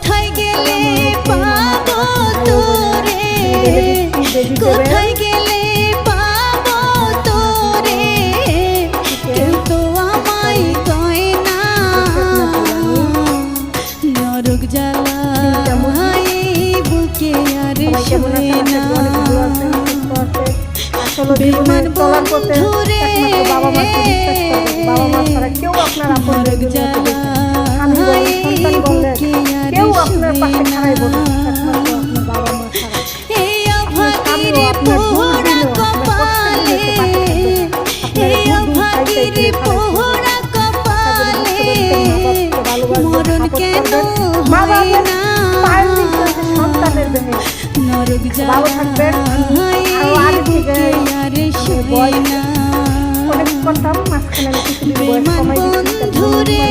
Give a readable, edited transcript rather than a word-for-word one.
কোথায় গেলে পাবো তোরে, কোথায় গেলে পাবো তোরে, কেউ তো আমায় কয় না। নরক জ্বালা বুকে আর শোয় না। বেমান বন্ধুরে নরক জ্বালা বুকে আর শোয় না। এই অভাগীর পোড়া কপালে, এই অভাগীর পোড়া কপালে মরণ কেন হয় না। নরক জ্বালা বুকে আর শোয় না। বেমান বন্ধুরে